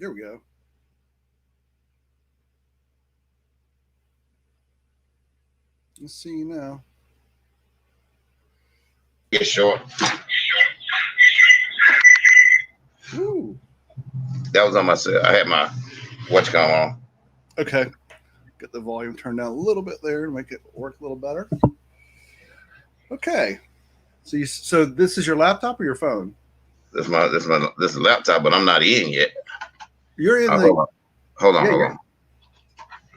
There we go. Let's see you now. Get short. Ooh. That was on my set. I had my what's going on. Okay. Get the volume turned down a little bit there to make it work a little better. Okay. So this is your laptop or your phone? This is laptop, but I'm not in yet. You're in the. Hold on. Yeah.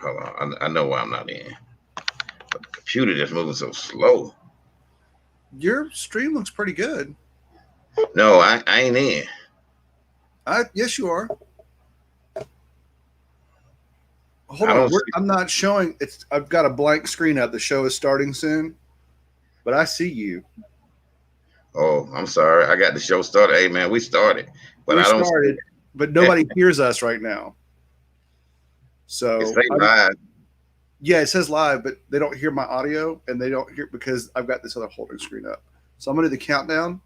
Hold on. I know why I'm not in. But the computer just moving so slow. Your stream looks pretty good. No, I ain't in. Yes, you are. Hold on. I'm not showing. I've got a blank screen up. The show is starting soon, but I see you. Oh, I'm sorry. I got the show started. Hey, man, we started, but I don't. But nobody hears us right now. So it's live. Yeah, it says live, but they don't hear my audio, and they don't hear because I've got this other holding screen up. So I'm gonna do the countdown,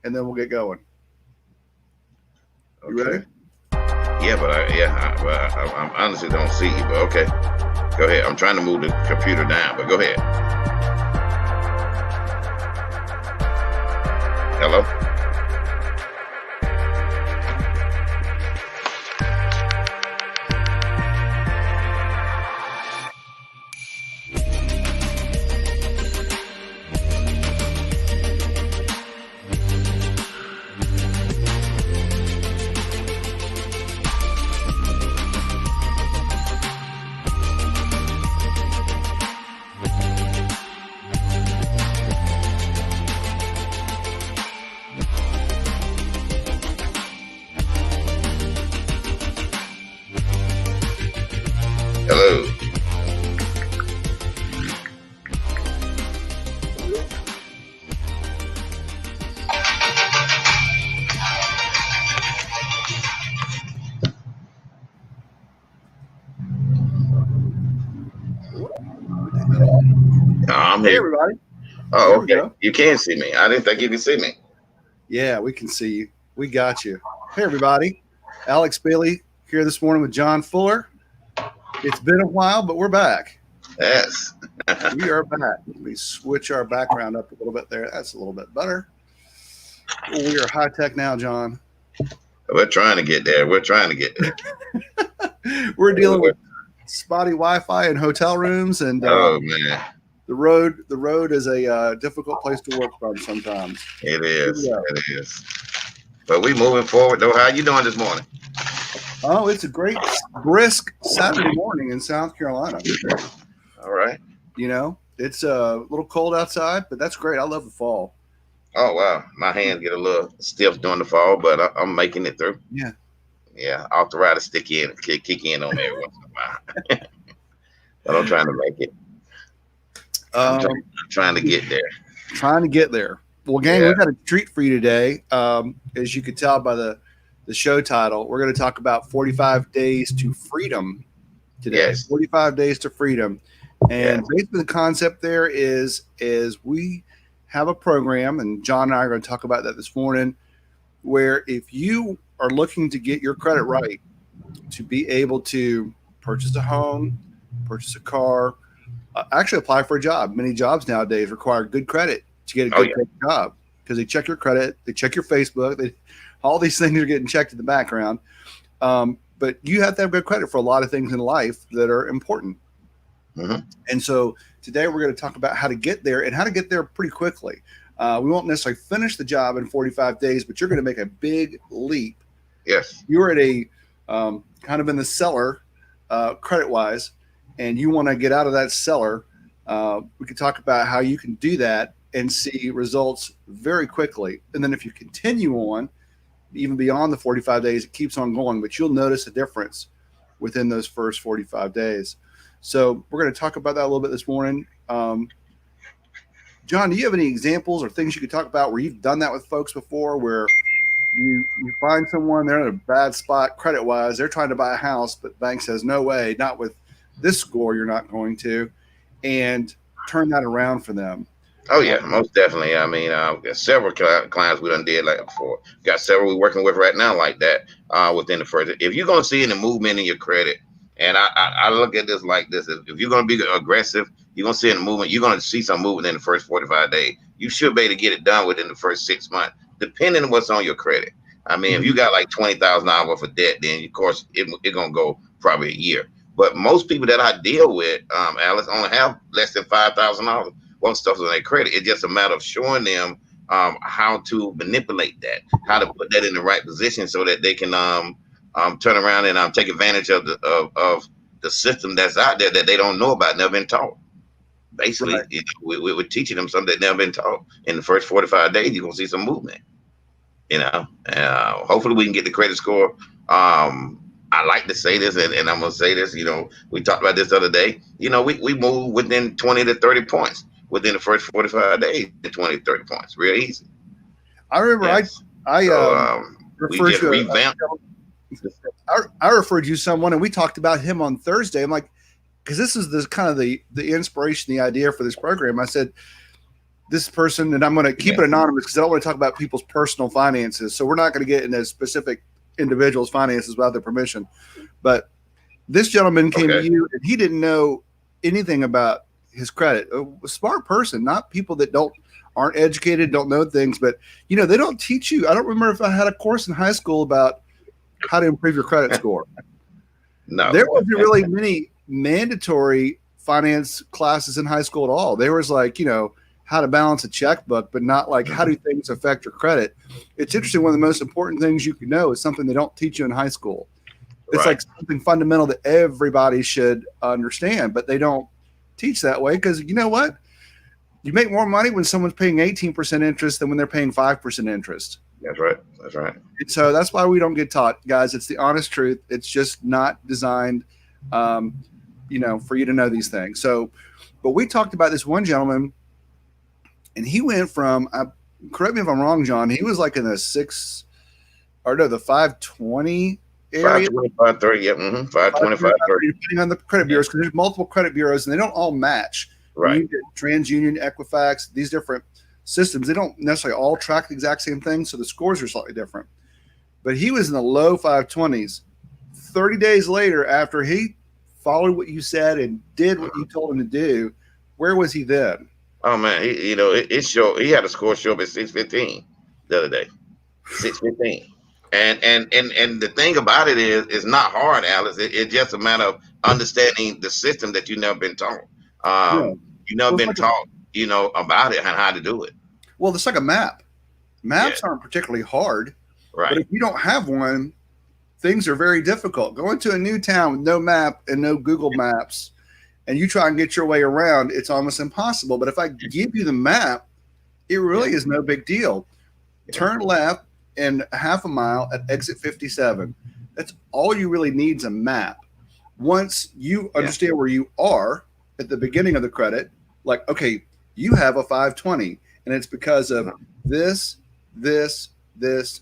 and then we'll get going. You ready? Yeah, but I honestly don't see you. But okay, go ahead. I'm trying to move the computer down, but go ahead. Hello. Hello. I'm Hey, here. everybody. Oh, okay. You can see me. I didn't think you could see me. Yeah, we can see you. We got you. Hey, everybody. Alex Bailey here this morning with John Fuller. It's been a while, but we're back. Yes. We are back. Let me switch our background up a little bit there. That's a little bit better. We are high tech now, John. We're trying to get there. We're dealing with spotty Wi-Fi in hotel rooms, and oh man, the road is a difficult place to work from sometimes. It is. It is. But we moving forward though. How you doing this morning? Oh, it's a great brisk Saturday morning in South Carolina. All right. You know, it's a little cold outside, but that's great. I love the fall. Oh wow, my hands get a little stiff during the fall, but I'm making it through. Yeah, arthritis kick in on me every once in a while. But I'm trying to make it. I'm trying to get there. Well, gang, we've got a treat for you today. As you can tell by the show title, we're going to talk about 45 days to freedom today. Yes. 45 days to freedom. And basically the concept there is we have a program, and John and I are going to talk about that this morning, where if you are looking to get your credit right to be able to purchase a home, purchase a car, actually apply for a job. Many jobs nowadays require good credit to get a good job because they check your credit, they check your Facebook, all these things are getting checked in the background. But you have to have good credit for a lot of things in life that are important. Mm-hmm. And so today we're going to talk about how to get there and how to get there pretty quickly. We won't necessarily finish the job in 45 days, but you're going to make a big leap. Yes. You're at a kind of in the cellar credit-wise, and you want to get out of that cellar. We can talk about how you can do that and see results very quickly. And then if you continue on, even beyond the 45 days, it keeps on going, but you'll notice a difference within those first 45 days. So we're going to talk about that a little bit this morning. John, do you have any examples or things you could talk about where you've done that with folks before, where you find someone, they're in a bad spot credit-wise, they're trying to buy a house, but bank says, no way, not with this score, you're not going to, and turn that around for them? Oh yeah, most definitely. I mean, got several clients we done did like before. Got several we working with right now like that. Within the first, if you're gonna see any movement in your credit, and I look at this like this: if you're gonna be aggressive, you're gonna see any movement. You're gonna see some movement in the first 45 days. You should be able to get it done within the first 6 months, depending on what's on your credit. I mean, if you got like $20,000 worth of debt, then of course it gonna go probably a year. But most people that I deal with, Alice, only have less than $5,000 one stuff on their credit. It's just a matter of showing them how to manipulate that, how to put that in the right position so that they can turn around and take advantage of the system that's out there that they don't know about, never been taught. Basically, Right. we're teaching them something that never been taught. In the first 45 days, you're gonna see some movement. Hopefully we can get the credit score. I like to say this, and I'm gonna say this. We talked about this the other day. We move within 20 to 30 points within the first 45 days. To 20 to 30 points, real easy. I remember Yes. I So we referred just to revamped. I referred you to someone, and we talked about him on Thursday. I'm like, because this is the kind of the inspiration, the idea for this program. I said, this person, and I'm going to keep it anonymous because I don't want to talk about people's personal finances. So we're not going to get into specific individuals' finances without their permission. But this gentleman came to you, and he didn't know anything about his credit. A smart person, not people that aren't educated, don't know things, but they don't teach you. I don't remember if I had a course in high school about how to improve your credit score. No, there wasn't really many mandatory finance classes in high school at all. There was like, how to balance a checkbook, but not like how do things affect your credit. It's interesting. One of the most important things you can know is something they don't teach you in high school. It's like something fundamental that everybody should understand, but they don't teach that way because you know what? You make more money when someone's paying 18% interest than when they're paying 5% interest. That's right. That's right. And so that's why we don't get taught, guys. It's the honest truth. It's just not designed, for you to know these things. So, but we talked about this one gentleman, and he went from, correct me if I'm wrong, John, he was like in the 520 area. 525, 30, yeah. 525, 30. Depending on the credit bureaus, because there's multiple credit bureaus, and they don't all match. Right. You get TransUnion, Equifax, these different systems, they don't necessarily all track the exact same thing, so the scores are slightly different. But he was in the low 520s. 30 days later, after he followed what you said and did what you told him to do, where was he then? Oh man, it showed he had a score show up at 615 the other day. 615. And the thing about it is it's not hard, Alice. It's just a matter of understanding the system that you've never been taught. You've never been taught, about it and how to do it. Well, it's like a map. Maps aren't particularly hard. Right. But if you don't have one, things are very difficult. Going to a new town with no map and no Google Maps, and you try and get your way around, it's almost impossible. But if I give you the map, it really is no big deal. Turn left and half a mile at exit 57. That's all you really need is a map. Once you understand where you are at the beginning of the credit, like, okay, you have a 520, and it's because of this,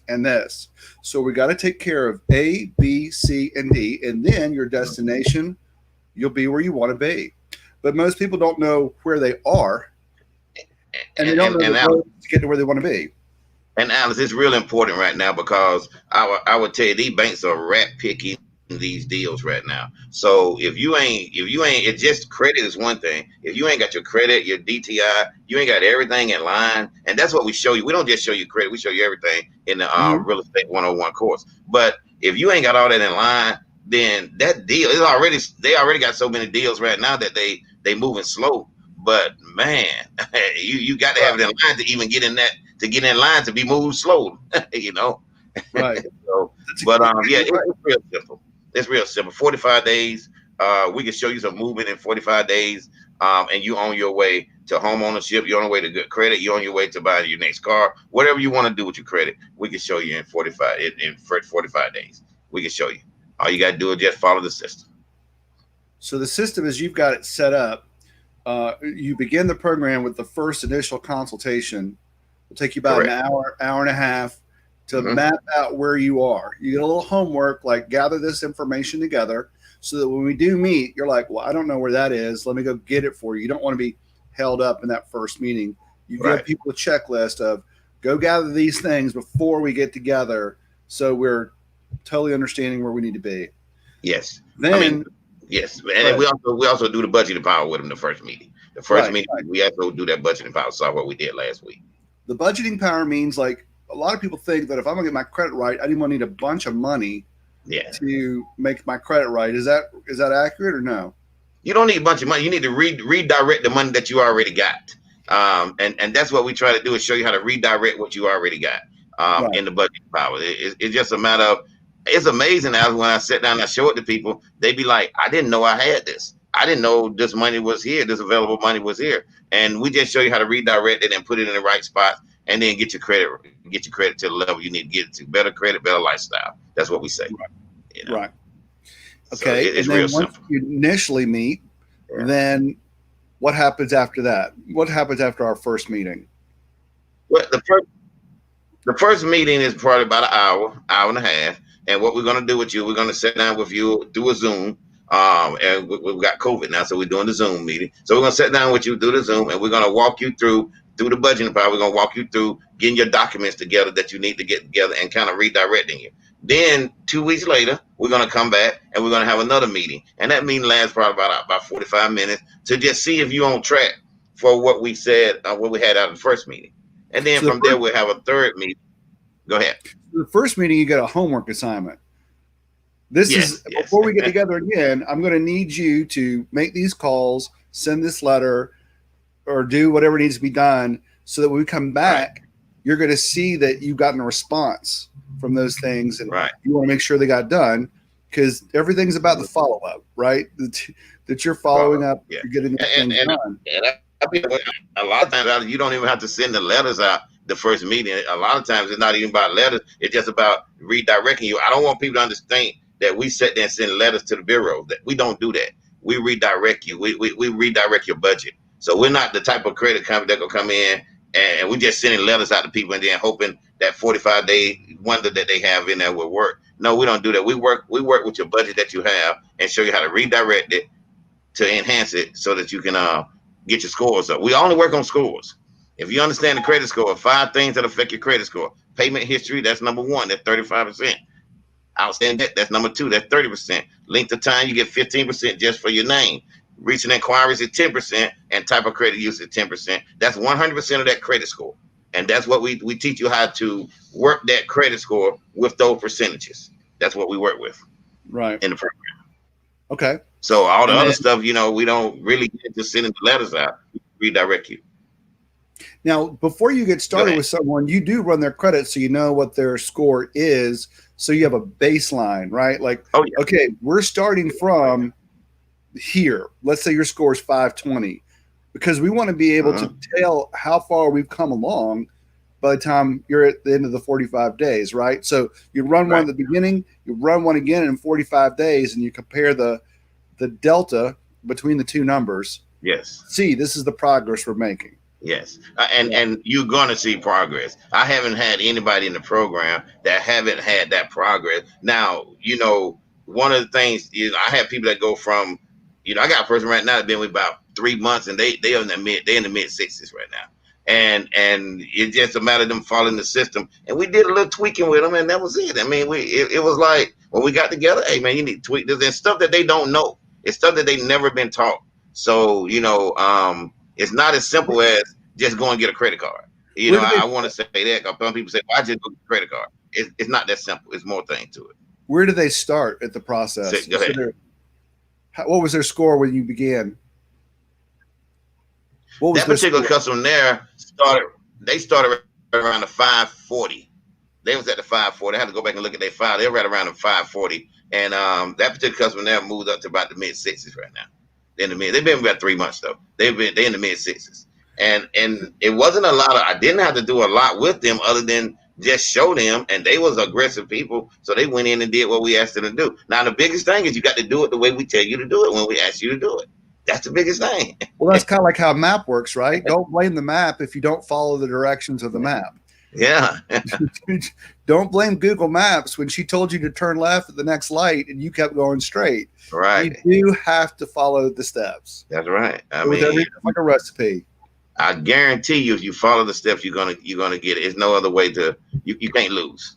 and this. So we got to take care of A, B, C, and D, and then your destination, you'll be where you want to be. But most people don't know where they are, and they don't know the road to get to where they want to be. And Alice, it's real important right now because I would tell you these banks are rat picking these deals right now. So if you ain't, it's just credit is one thing. If you ain't got your credit, your DTI, you ain't got everything in line, and that's what we show you. We don't just show you credit; we show you everything in the real estate 101 course. But if you ain't got all that in line, then that deal is they already got so many deals right now that they moving slow. But man, you got to have it in line to even get in that. To get in line to be moved slow, Right. So, but it's real simple. It's real simple. 45 days. We can show you some movement in 45 days. And you on your way to home ownership. You're on your way to good credit. You're on your way to buying your next car. Whatever you want to do with your credit, we can show you in 45 days. We can show you. All you got to do is just follow the system. So the system is you've got it set up. You begin the program with the first initial consultation. It'll take you about an hour and a half to map out where you are. You get a little homework, like gather this information together so that when we do meet, you're like, well, I don't know where that is. Let me go get it for you. You don't want to be held up in that first meeting. You give people a checklist of go gather these things before we get together, so we're totally understanding where we need to be. Yes. Then yes, and we also do the budgeting power with them the first meeting. The first meeting we also do that budgeting power. Saw what we did last week. The budgeting power means, like, a lot of people think that if I'm gonna get my credit right, I didn't want to need a bunch of money to make my credit right. Is that accurate or no? You don't need a bunch of money. You need to redirect the money that you already got. And that's what we try to do, is show you how to redirect what you already got in the budget power. It's just a matter of, it's amazing as when I sit down and I show it to people, they be like, I didn't know I had this. I didn't know this money was here. This available money was here. And we just show you how to redirect it and put it in the right spot, and then get your credit to the level you need to get it to. Better credit, better lifestyle. That's what we say. Right. Okay. So it's real simple. Once you initially meet, then what happens after that? What happens after our first meeting? Well, the first meeting is probably about an hour and a half. And what we're going to do with you, we're going to sit down with you, do a Zoom. And we've got COVID now, so we're doing the Zoom meeting. So we're going to sit down with you, do the Zoom, and we're going to walk you through the budgeting power. We're going to walk you through getting your documents together that you need to get together and kind of redirecting you. Then 2 weeks later, we're going to come back and we're going to have another meeting. And that meeting lasts probably about 45 minutes to just see if you're on track for what we said, what we had out of the first meeting. And then from there, we'll have a third meeting. Go ahead. The first meeting, you get a homework assignment. Before we get together again, I'm going to need you to make these calls, send this letter, or do whatever needs to be done, so that when we come back, you're going to see that you've gotten a response from those things, and you want to make sure they got done, because everything's about the follow-up, right? That you're following up, you're getting things done. A lot of times, you don't even have to send the letters out the first meeting. A lot of times, it's not even about letters. It's just about redirecting you. I don't want people to understand that we sit there and send letters to the bureau. That we don't do that. We redirect you. We redirect your budget. So we're not the type of credit company that will come in and we just sending letters out to people and then hoping that 45-day wonder that they have in there will work. No, we don't do that. We work with your budget that you have and show you how to redirect it to enhance it so that you can get your scores up. We only work on scores. If you understand the credit score, 5 things that affect your credit score. Payment history, that's number 1. That's 35%. Outstanding debt, that's number 2. That's 30%. Length of time, you get 15% just for your name. Recent inquiries is 10%, and type of credit use is 10%. That's 100% of that credit score. And that's what we teach you, how to work that credit score with those percentages. That's what we work with. Right. In the program. Okay. So all the other stuff, we don't really get into sending the letters out. We redirect you. Now, before you get started with someone, you do run their credit so you know what their score is. So you have a baseline, right? Like, okay, we're starting from here. Let's say your score is 520, because we want to be able to tell how far we've come along by the time you're at the end of the 45 days, right? So you run one at the beginning, you run one again in 45 days, and you compare the delta between the two numbers. Yes. See, this is the progress we're making. Yes. And you're going to see progress. I haven't had anybody in the program that haven't had that progress. Now, one of the things is I have people that go from, I got a person right now that's been with about 3 months, and they're in the mid 60s right now. And it's just a matter of them following the system. And we did a little tweaking with them, and that was it. I mean, it was like when we got together, hey man, you need to tweak this. And stuff that they don't know. It's stuff that they've never been taught. So, it's not as simple as just go and get a credit card. I want to say that, because some people say, well, I just go get a credit card. It's not that simple. It's more things to it. Where do they start at the process? Go ahead. What was their score when you began? What was that particular customer there started around the 540. They was at the 540. I had to go back and look at their file. They were right around the 540. And that particular customer there moved up to about the mid 60s right now. They've been about 3 months though. They're in the mid 60s. And it wasn't a lot I didn't have to do a lot with them other than just show them, and they was aggressive people. So they went in and did what we asked them to do. Now, the biggest thing is you got to do it the way we tell you to do it when we ask you to do it. That's the biggest thing. Well, that's kind of like how map works, right? Don't blame the map if you don't follow the directions of the map. Yeah. Don't blame Google Maps when she told you to turn left at the next light and you kept going straight. Right. You do have to follow the steps. That's right. Everything like a recipe. I guarantee you, if you follow the steps, you're gonna get it. There's no other way to. You can't lose.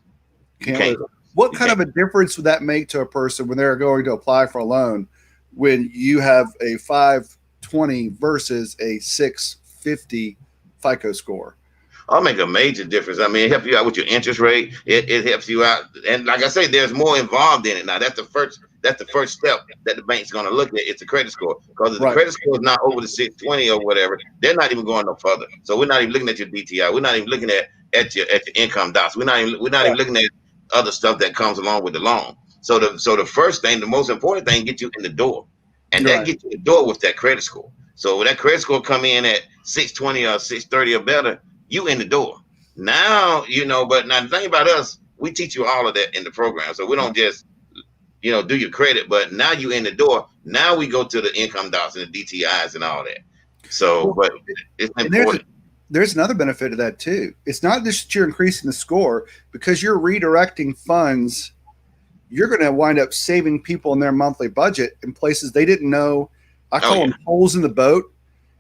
You can't. What kind of a difference would that make to a person when they're going to apply for a loan when you have a 520 versus a 650 FICO score? I'll make a major difference. I mean, it helps you out with your interest rate. It helps you out, and like I say, there's more involved in it. Now, that's the first step that the bank's going to look at. It's the credit score, because if the credit score is not over the 620 or whatever, they're not even going no further. So we're not even looking at your DTI. We're not even looking at your income docs. We're not even looking at other stuff that comes along with the loan. So the first thing, the most important thing, get you in the door, and that gets you in the door with that credit score. So when that credit score come in at 620 or 630 or better, you in the door. Now, but now the thing about us, we teach you all of that in the program. So we don't just, do your credit, but now you in the door. Now we go to the income docs and the DTIs and all that. So, but it's important. There's another benefit of that too. It's not just that you're increasing the score, because you're redirecting funds. You're going to wind up saving people in their monthly budget in places they didn't know. I call them holes in the boat.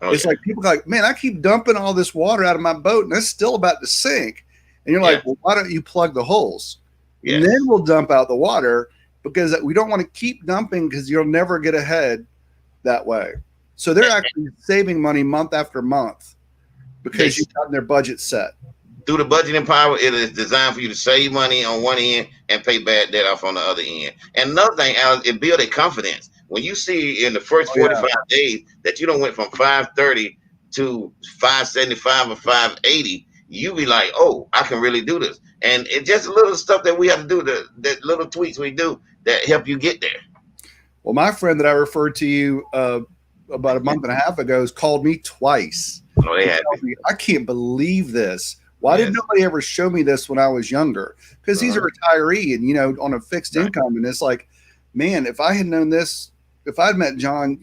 It's like people are like, man, I keep dumping all this water out of my boat and it's still about to sink. And you're like, well, why don't you plug the holes? And then we'll dump out the water, because we don't want to keep dumping, because you'll never get ahead that way. So they're actually saving money month after month because you've gotten their budget set. Through the budgeting power, it is designed for you to save money on one end and pay bad debt off on the other end. And another thing, Alex, it builds a confidence. When you see in the first 45 days that you don't went from 530 to 575 or 580, you be like, oh, I can really do this. And it's just a little stuff that we have to do, that little tweaks we do that help you get there. Well, my friend that I referred to you about a month and a half ago has called me twice. Oh, they have. I can't believe this. Why did nobody ever show me this when I was younger? Because he's a retiree and, on a fixed income. And it's like, man, if I had known this, if I'd met John,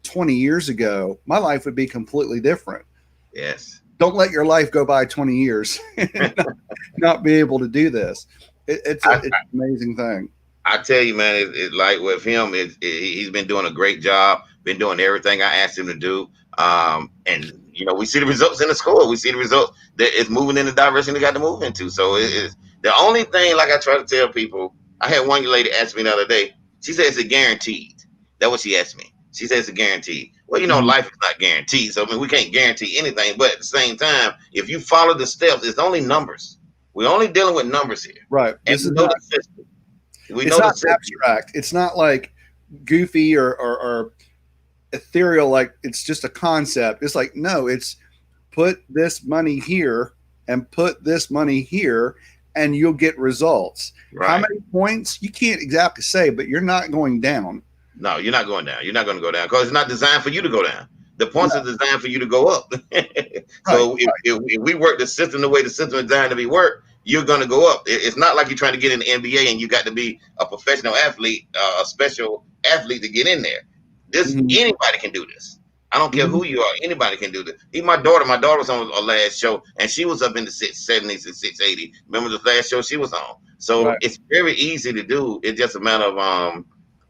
20 years ago, my life would be completely different. Yes. Don't let your life go by 20 years and not be able to do this. It's an amazing thing. I tell you, man, it's like with him, he's been doing a great job, been doing everything I asked him to do. And, we see the results in the score. We see the results that it's moving in the direction they got to move into. So it's the only thing, like I try to tell people, I had one lady ask me the other day, she said it's a guaranteed. That's what she asked me. She says it's a guarantee. Well, life is not guaranteed. So, we can't guarantee anything. But at the same time, if you follow the steps, it's only numbers. We're only dealing with numbers here. Right. And we know the system. It's not abstract. It's not like goofy or ethereal, like it's just a concept. It's like, no, it's put this money here and put this money here, and you'll get results. Right. How many points? You can't exactly say, but you're not going down. No, you're not going down. You're not going to go down, because it's not designed for you to go down. The points are designed for you to go up. So if we work the system the way the system is designed to be worked, you're going to go up. It's not like you're trying to get in the NBA and you got to be a professional athlete, a special athlete to get in there. Anybody can do this. I don't care who you are. Anybody can do this. Even my daughter was on our last show, and she was up in the 670s and 680. Remember the last show she was on? So it's very easy to do. It's just a matter of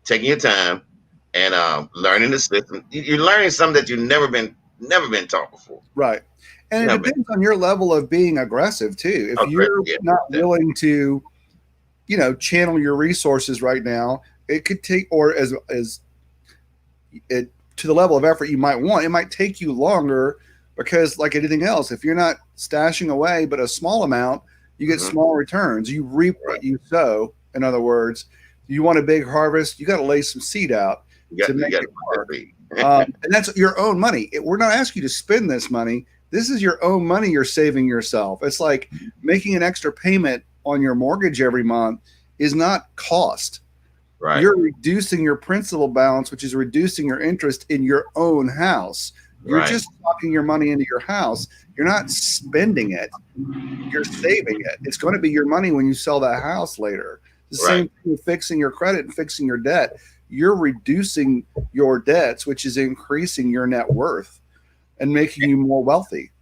taking your time and learning the system. You're learning something that you've never been taught before. Right. And it depends on your level of being aggressive too. If you're not willing to, channel your resources right now, it could take, or as it to the level of effort you might want, it might take you longer, because like anything else, if you're not stashing away but a small amount, you get small returns. You reap what you sow. In other words, you want a big harvest, you got to lay some seed out to make it work. And that's your own money. We're not asking you to spend this money. This is your own money you're saving yourself. It's like making an extra payment on your mortgage every month is not cost. Right. You're reducing your principal balance, which is reducing your interest in your own house. You're just locking your money into your house. You're not spending it. You're saving it. It's going to be your money when you sell that house later. The same thing with fixing your credit and fixing your debt. You're reducing your debts, which is increasing your net worth and making you more wealthy.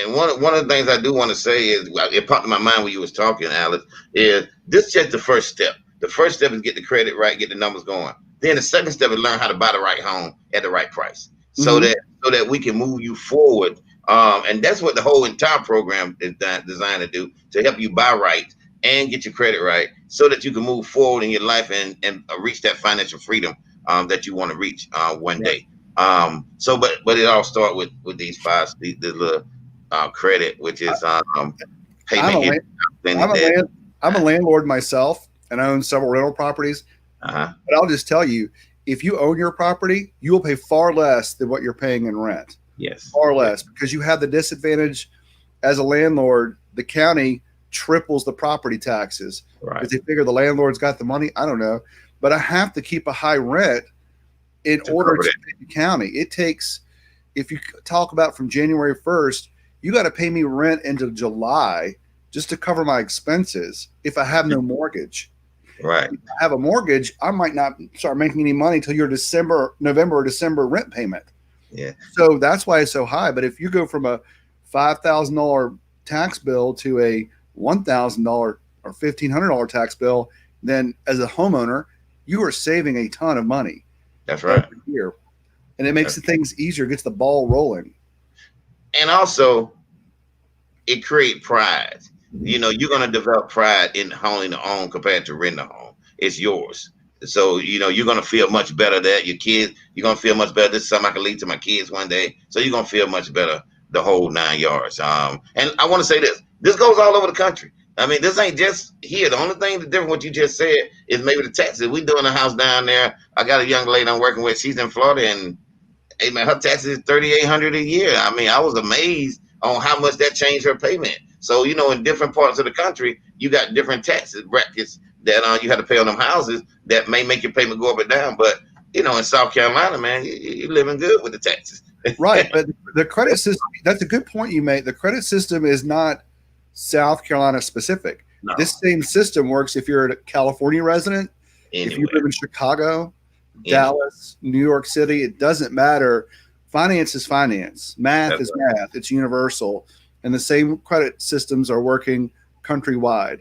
And one of the things I do want to say is, it popped in my mind when you was talking, Alex, is this is just the first step. The first step is get the credit right, get the numbers going. Then the second step is learn how to buy the right home at the right price. So so that we can move you forward. And that's what the whole entire program is designed to do, to help you buy right and get your credit right so that you can move forward in your life and reach that financial freedom that you want to reach one day. But it all starts with these five, the little credit, which is payment. I'm a landlord myself, and I own several rental properties. But I'll just tell you, if you own your property, you will pay far less than what you're paying in rent. Yes. Far less, because you have the disadvantage as a landlord. The county triples the property taxes because they figure the landlord's got the money. I don't know, but I have to keep a high rent in order to pay the county. It takes, if you talk about from January 1st, you got to pay me rent into July just to cover my expenses if I have no mortgage. Right. If I have a mortgage, I might not start making any money until your November or December rent payment. Yeah. So that's why it's so high. But if you go from a $5,000 tax bill to a $1,000 or $1,500 tax bill, then as a homeowner, you are saving a ton of money. That's right. Every year. And it makes things easier, gets the ball rolling. And also, it creates pride. You know, you're going to develop pride in owning a home compared to renting a home. It's yours. So, you know, you're going to feel much better that your kids, you're going to feel much better. This is something I can lead to my kids one day. So you're going to feel much better the whole 9 yards. And I want to say this goes all over the country. I mean, this ain't just here. The only thing the different what you just said is maybe the taxes. We doing a house down there. I got a young lady I'm working with. She's in Florida, and hey man, her taxes is $3,800 a year. I mean, I was amazed on how much that changed her payment. So, you know, in different parts of the country, you got different taxes brackets that you have to pay on them houses that may make your payment go up and down. But, you know, in South Carolina, man, you're living good with the taxes. Right. But the credit system, that's a good point you made. The credit system is not South Carolina specific. No. This same system works if you're a California resident, if you live in Chicago, Dallas, New York City, it doesn't matter. Finance is finance. Math is math. It's universal. And the same credit systems are working countrywide.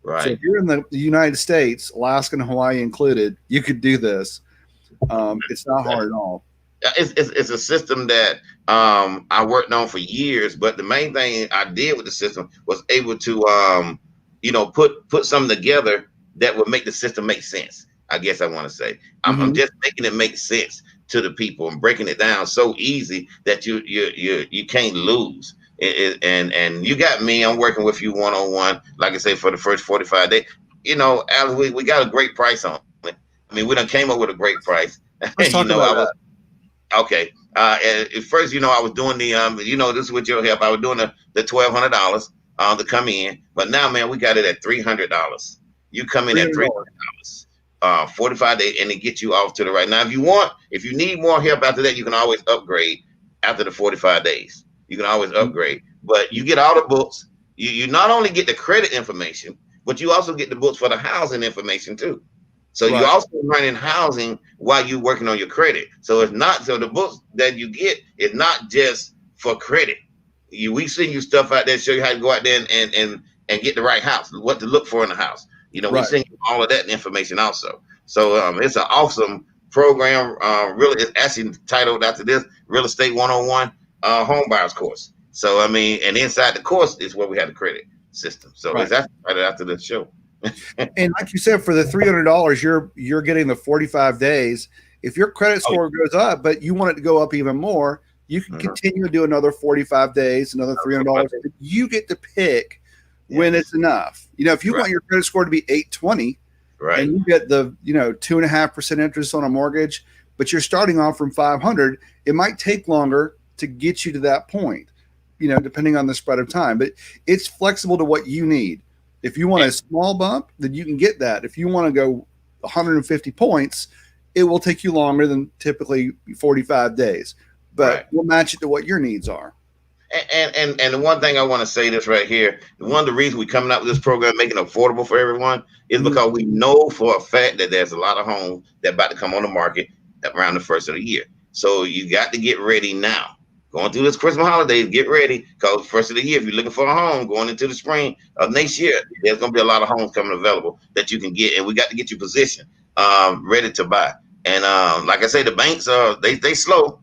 Right. So if you're in the United States, Alaska and Hawaii included, you could do this. It's not hard at all. It's a system that I worked on for years, but the main thing I did with the system was able to, you know, put something together that would make the system make sense. I guess I want to say I'm just making it make sense to the people and breaking it down so easy that you can't lose. And you got me. I'm working with you one-on-one, like I say, for the first 45 days. You know, Alex, we got a great price on it. I mean, we done came up with a great price. Let's talk about that. Okay. At first, you know, I was doing the, you know, this is with your help. I was doing the $1,200 to come in, but now, man, we got it at $300. You come in at $300, 45 days, and it gets you off to the right. Now, if you need more help after that, you can always upgrade after the 45 days. You can always upgrade, but you get all the books. You not only get the credit information, but you also get the books for the housing information too. So you're also running housing while you're working on your credit. So the books that you get is not just for credit. We send you stuff out there, show you how to go out there and get the right house, what to look for in the house. You know, we send you all of that information also. So it's an awesome program. Really, it's actually titled after this, Real Estate 101 Home Buyers Course. So, I mean, and inside the course is where we have the credit system. So it's actually right after the show. And like you said, for the $300, you're getting the 45 days. If your credit score goes up, but you want it to go up even more, you can continue to do another 45 days, another $300. You get to pick when it's enough. You know, if you want your credit score to be 820, and you get the 2.5% interest on a mortgage, but you're starting off from 500, it might take longer to get you to that point. You know, depending on the spread of time, but it's flexible to what you need. If you want a small bump, then you can get that. If you want to go 150 points, it will take you longer than typically 45 days. But we'll match it to what your needs are. And the one thing I want to say this right here, one of the reasons we're coming out with this program, making it affordable for everyone, is because we know for a fact that there's a lot of homes that are about to come on the market around the first of the year. So you got to get ready now. Going through this Christmas holidays, get ready, because first of the year, if you're looking for a home going into the spring of next year, there's going to be a lot of homes coming available that you can get, and we got to get you positioned, ready to buy. And like I say, the banks are they slow,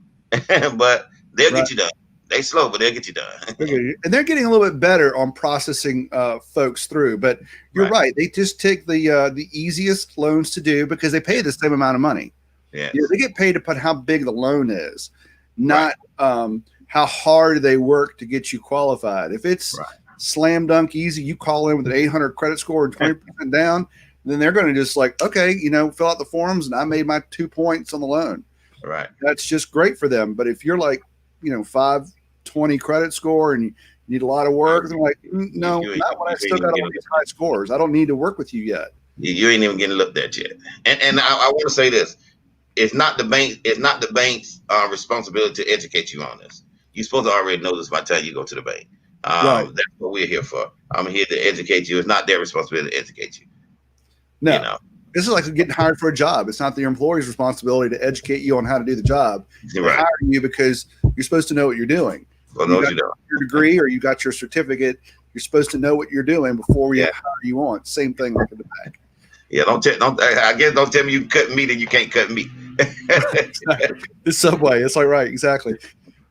but They'll get you done. They slow, but they'll get you done. And they're getting a little bit better on processing folks through. But you're right. They just take the easiest loans to do because they pay the same amount of money. Yeah, they get paid upon how big the loan is, not how hard they work to get you qualified. If it's slam dunk easy, you call in with an 800 credit score and 20% down, then they're going to just like, okay, fill out the forms and I made my 2 points on the loan. Right. That's just great for them. But if you're like, 520 credit score and you need a lot of work, they're like, no, not when I still got all these high scores. I don't need to work with you yet. You ain't even getting looked at yet. And I want to say this. It's not the bank's responsibility to educate you on this. You're supposed to already know this by the time you go to the bank. That's what we're here for. I'm here to educate you. It's not their responsibility to educate you. No. This is like getting hired for a job. It's not the employer's responsibility to educate you on how to do the job. They're hiring you because you're supposed to know what you're doing. Well, you got your degree or you got your certificate. You're supposed to know what you're doing before we hire you on. Same thing like in the bank. Yeah, don't tell me you cut meat and you can't cut meat. The Subway. It's like exactly.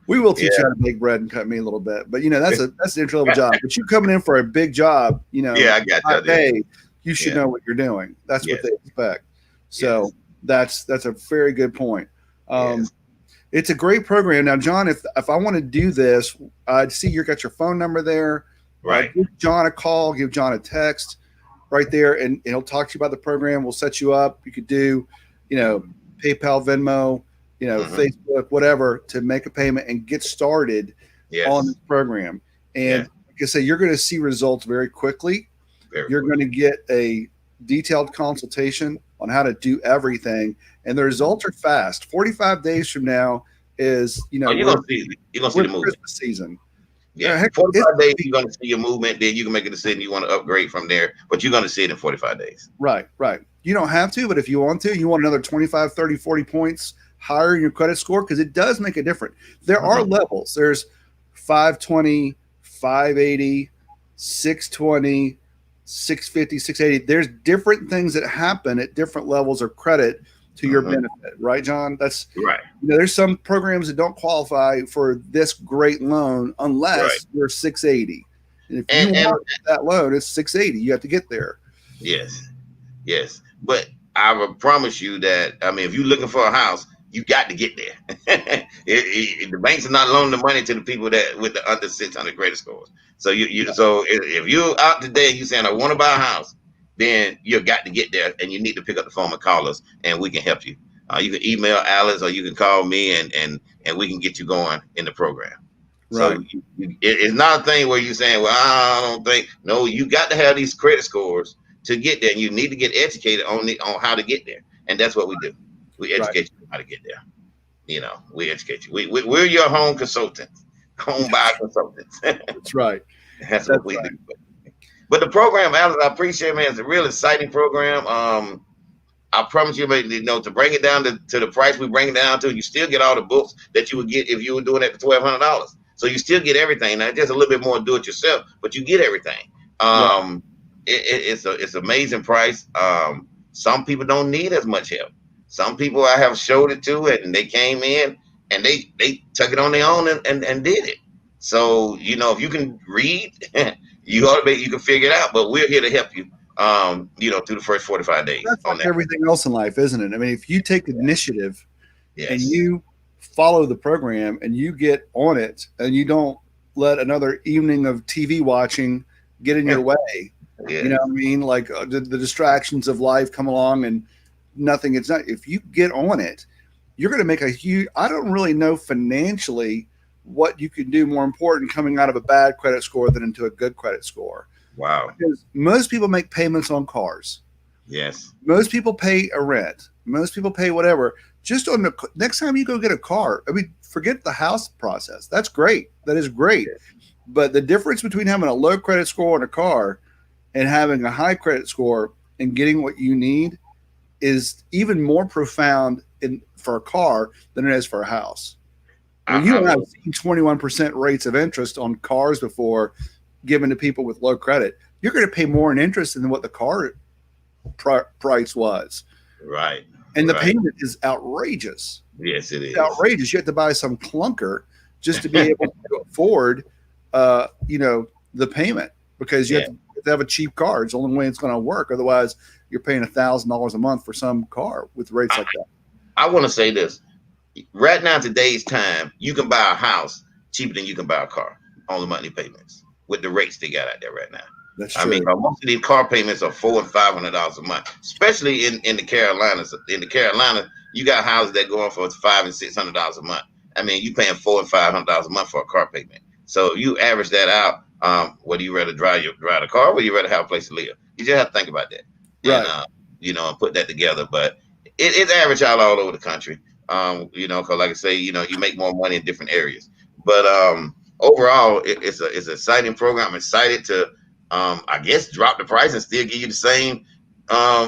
We will teach you how to make bread and cut meat a little bit, but that's an entry level job. But you coming in for a big job, I got you. You should know what you're doing. That's what they expect. So that's a very good point. It's a great program. Now, John, if I want to do this, I'd see you got your phone number there. Right. Give John a call, give John a text right there, and he'll talk to you about the program. We'll set you up. You could do, PayPal, Venmo, Facebook, whatever, to make a payment and get started on this program. And like I say, you're going to see results very quickly. You're going to get a detailed consultation on how to do everything, and the results are fast. 45 days from now is, you're going to see the movement. Christmas season. Yeah, 45 days, you're going to see your movement. Then you can make a decision you want to upgrade from there, but you're going to see it in 45 days. Right. You don't have to, but if you want to, you want another 25, 30, 40 points higher in your credit score, because it does make a difference. There are levels. There's 520, 580, 620, 650, 680. There's different things that happen at different levels of credit to your benefit, right, John? That's right. There's some programs that don't qualify for this great loan unless you're 680. And if you want that loan, it's 680. You have to get there. Yes. But I will promise you that, if you're looking for a house, you got to get there. The banks are not loaning the money to the people that with the under 600 credit scores. So so if you're out today and you're saying I want to buy a house, then you got to get there, and you need to pick up the phone and call us, and we can help you. You can email Alice or you can call me, and we can get you going in the program. Right. So it's not a thing where you're saying, well, I don't think. No, you got to have these credit scores to get there, and you need to get educated on how to get there, and that's what we do. We educate you how to get there. We educate you. We're your home consultants, home buyer consultants. That's right. That's what we do. But the program, Alice, I appreciate, man. It's a real exciting program. I promise you, to bring it down to the price we bring it down to, you still get all the books that you would get if you were doing it for $1,200. So you still get everything. Now, just a little bit more do it yourself, but you get everything. It's an amazing price. Some people don't need as much help. Some people I have showed it to, and they came in and they took it on their own and did it. So, if you can read, you can figure it out, but we're here to help you, through the first 45 days. That's like everything else in life, isn't it? If you take initiative and you follow the program and you get on it and you don't let another evening of TV watching get in your way, like the distractions of life come along and nothing. It's not, if you get on it, you're going to make a huge, I don't really know financially what you can do more important coming out of a bad credit score than into a good credit score. Wow. Because most people make payments on cars. Yes. Most people pay a rent. Most people pay whatever. Just on the next time you go get a car, forget the house process. That's great. That is great. But the difference between having a low credit score on a car and having a high credit score and getting what you need is even more profound for a car than it is for a house. You and I have seen 21% rates of interest on cars before given to people with low credit. You're going to pay more in interest than what the car price was. Right. And the payment is outrageous. Yes, it is. It's outrageous. You have to buy some clunker just to be able to afford, the payment, because you have to have a cheap car. It's the only way it's going to work. Otherwise, you're paying $1,000 a month for some car with rates like that. I want to say this. Right now, today's time, you can buy a house cheaper than you can buy a car on the monthly payments with the rates they got out there right now. That's true. I mean, most of these car payments are $400 and $500 a month, especially in the Carolinas. In the Carolinas, you got houses that go on for $500 and $600 a month. I mean, you paying $400 and $500 a month for a car payment. So you average that out. Whether you rather drive the car, or whether you rather have a place to live, you just have to think about that, right? And and put that together. But it's average out all over the country. Because like I say, you make more money in different areas. But overall, it's an exciting program. I'm excited to, I guess, drop the price and still give you the same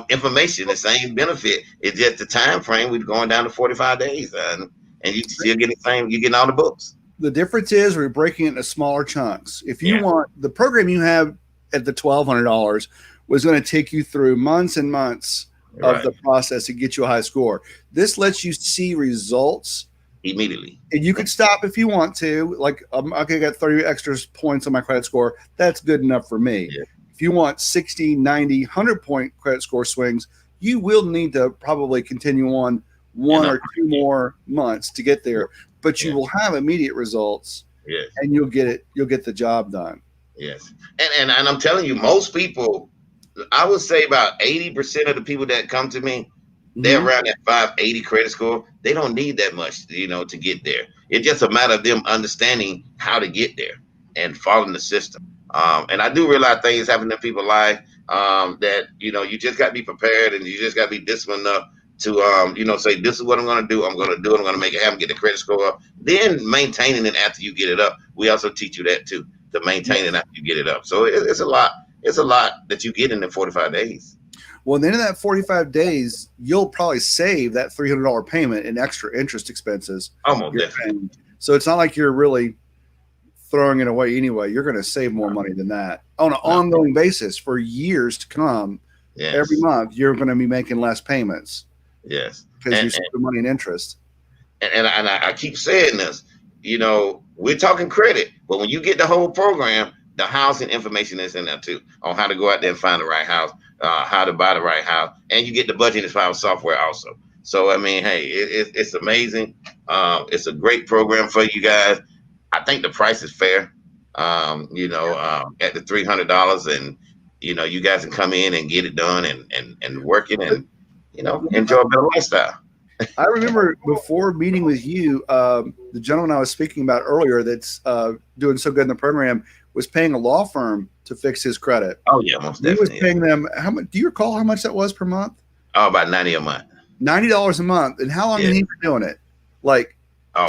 information, the same benefit. It's just the time frame. We're going down to 45 days, and you still getting the same. You're getting all the books. The difference is we're breaking it into smaller chunks. If you want the program you have at the $1,200 was going to take you through months and months of the process to get you a high score. This lets you see results immediately, and you can stop if you want to. Like, okay, I got 30 extra points on my credit score. That's good enough for me. Yeah. If you want 60, 90, 100 point credit score swings, you will need to probably continue on one or two more months to get there. But you will have immediate results, and you'll get the job done. Yes, and I'm telling you, most people, I would say about 80% of the people that come to me, they're around that 580 credit score. They don't need that much, to get there. It's just a matter of them understanding how to get there and following the system. And I do realize things happen in people's life that you just got to be prepared, and you just got to be disciplined enough to say, this is what I'm going to do. I'm going to do it. I'm going to make it happen, get the credit score up. Then maintaining it after you get it up. We also teach you that too, to maintain it after you get it up. So it's a lot. It's a lot that you get in the 45 days. Well, at the end of that 45 days, you'll probably save that $300 payment in extra interest expenses. Almost definitely. So it's not like you're really throwing it away anyway. You're going to save more money than that on an ongoing basis for years to come. Yes. Every month, you're going to be making less payments. Yes, because you save the money in interest. And I keep saying this. We're talking credit, but when you get the whole program, the housing information is in there too, on how to go out there and find the right house, how to buy the right house, and you get the budgeting file software also. So I mean, hey, it's amazing. It's a great program for you guys. I think the price is fair. At the $300, and you guys can come in and get it done and work it and enjoy a better lifestyle. I remember before meeting with you, the gentleman I was speaking about earlier that's doing so good in the program was paying a law firm to fix his credit. Oh yeah, most definitely. He was paying them how much? Do you recall how much that was per month? Oh, about $90 a month. $90 a month. And how long had he been doing it? Like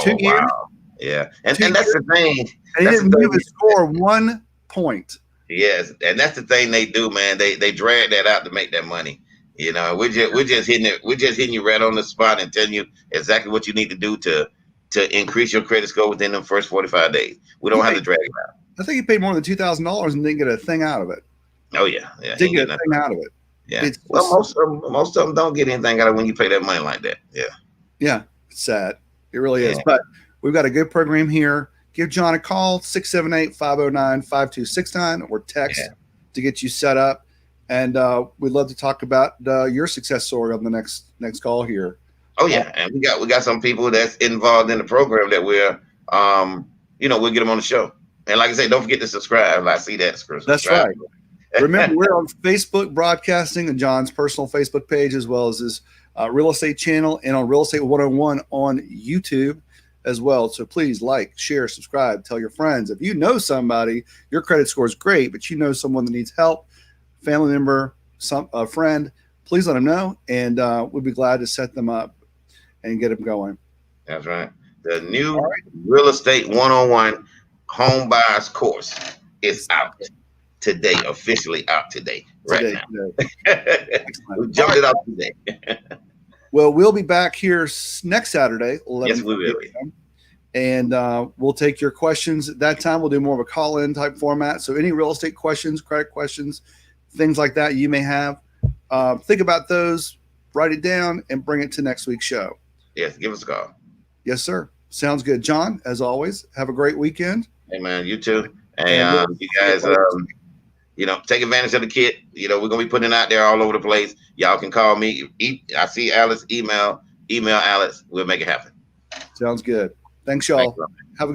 2 years? Wow. Yeah, and that's the thing. And he didn't move his score 1 point. Yes, and that's the thing they do, man. They drag that out to make that money. We're just hitting it. We're just hitting you right on the spot and telling you exactly what you need to do to increase your credit score within the first 45 days. We don't have to drag it out. I think he paid more than $2,000 and didn't get a thing out of it. Oh yeah. Didn't get a thing out of it. Yeah. Most of them don't get anything out of it when you pay that money like that. Yeah. Yeah. It's sad. It really is. But we've got a good program here. Give John a call, 678-509-5269, or text to get you set up. And we'd love to talk about your success story on the next call here. Oh yeah, and we got some people that's involved in the program that we'll get them on the show. And like I say, don't forget to subscribe. I see that. That's right. Remember, we're on Facebook broadcasting and John's personal Facebook page, as well as his real estate channel, and on Real Estate 101 on YouTube as well. So please like, share, subscribe, tell your friends. If you know somebody, your credit score is great, but you know someone that needs help, family member, a friend, please let them know, and we'd be glad to set them up and get them going. That's right. The new Real Estate 101 home buyers course is out today, officially out today, now. We jumped it out today. Well, we'll be back here next Saturday. Yes, we will. And we'll take your questions at that time. We'll do more of a call-in type format. So any real estate questions, credit questions, things like that you may have, think about those, write it down, and bring it to next week's show. Yes, give us a call. Yes, sir. Sounds good. John, as always, have a great weekend. Hey, man, you too. And you guys, take advantage of the kit. We're going to be putting it out there all over the place. Y'all can call me. I see Alice, email Alice. We'll make it happen. Sounds good. Thanks, y'all. Have a good